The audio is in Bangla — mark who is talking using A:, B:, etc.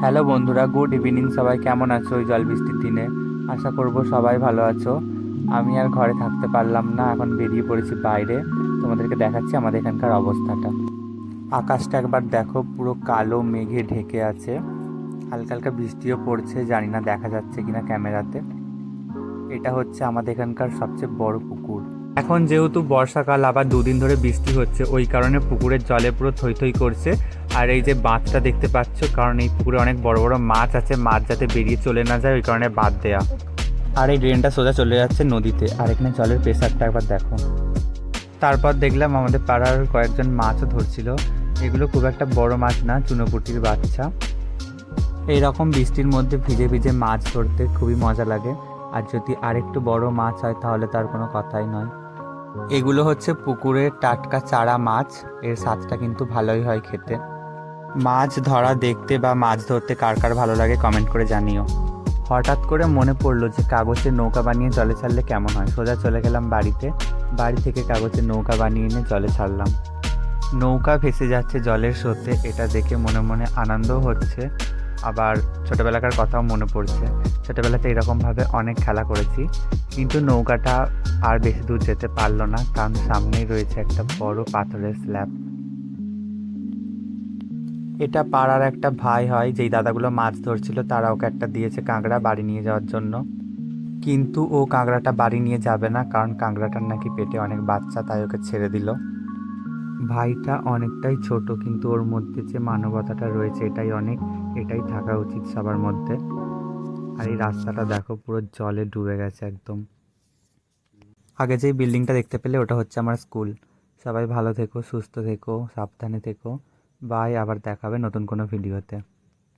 A: হ্যালো বন্ধুরা, গুড ইভিনিং। সবাই কেমন আছো ওই জল বৃষ্টির দিনে? আশা করব সবাই ভালো আছো। আমি আর ঘরে থাকতে পারলাম না, এখন বেরিয়ে পড়েছি বাইরে। তোমাদেরকে দেখাচ্ছি আমাদের এখানকার অবস্থাটা। আকাশটা একবার দেখো, পুরো কালো মেঘে ঢেকে আছে। হালকা হালকা বৃষ্টিও পড়ছে, জানি না দেখা যাচ্ছে কিনা ক্যামেরাতে। এটা হচ্ছে আমাদের এখানকার সবচেয়ে বড় পুকুর। এখন যেহেতু বর্ষাকাল, আবার দুদিন ধরে বৃষ্টি হচ্ছে, ওই কারণে পুকুরের জলে পুরো থই থই করছে। আর এই যে বাঁধটা দেখতে পাচ্ছ, কারণ এই পুকুরে অনেক বড় বড় মাছ আছে, মাছ যাতে বেরিয়ে চলে না যায় ওই কারণে বাঁধ দেয়া। আর এই ড্রেনটা সোজা চলে যাচ্ছে নদীতে। আর এখানে জলের প্রেসারটা একবার দেখো। তারপর দেখলাম আমাদের পাড়ার কয়েকজন মাছও ধরছিল। এগুলো খুব একটা বড় মাছ না, চুনোপুঁটির বাচ্চা। এইরকম বৃষ্টির মধ্যে ভিজে ভিজে মাছ ধরতে খুবই মজা লাগে। আর যদি আরেকটু বড় মাছ হয় তাহলে তার কোনো কথাই নয়। এগুলো হচ্ছে পুকুরের টাটকা চারা মাছ। এর স্বাদটা কিন্তু ভালোই হয় খেতে। মাছ ধরা দেখতে বা মাছ ধরতে কার কার ভালো লাগে কমেন্ট করে জানিও। হঠাৎ করে মনে পড়লো যে কাগজের নৌকা বানিয়ে জলে ছাড়লে কেমন হয়। সোজা চলে গেলাম বাড়িতে। বাড়ি থেকে কাগজের নৌকা বানিয়ে এনে জলে ছাড়লাম। নৌকা ভেসে যাচ্ছে জলের স্রোতে, এটা দেখে মনে মনে আনন্দও হচ্ছে। আবার ছোটোবেলাকার কথাও মনে পড়ছে। ছোটোবেলাতে এরকমভাবে অনেক খেলা করেছি। কিন্তু নৌকাটা আর বেশি দূর যেতে পারলো না, কারণ সামনেই রয়েছে একটা বড় পাথরের স্ল্যাব। এটা পাড়ার একটা ভাই হয়, যেই দাদাগুলো মাছ ধরছিল তারা ওকে একটা দিয়েছে কাঁকড়া বাড়ি নিয়ে যাওয়ার জন্য। কিন্তু ও কাঁকড়াটা বাড়ি নিয়ে যাবে না, কারণ কাঁকড়াটার নাকি পেটে অনেক বাচ্চা, তাই ওকে ছেড়ে দিল। ভাইটা অনেকটাই ছোট, কিন্তু ওর মধ্যে যে মানবতাটা রয়েছে এটাই অনেক। এটাই থাকা উচিত সবার মধ্যে। আর এই রাস্তাটা দেখো, পুরো জলে ডুবে গেছে একদম। আগে যেই বিল্ডিংটা দেখতে পেলে ওটা হচ্ছে আমার স্কুল। সবাই ভালো থেকো, সুস্থ থেকো, সাবধানে থেকো। বাই, আবার দেখাবে নতুন কোনো ভিডিওতে।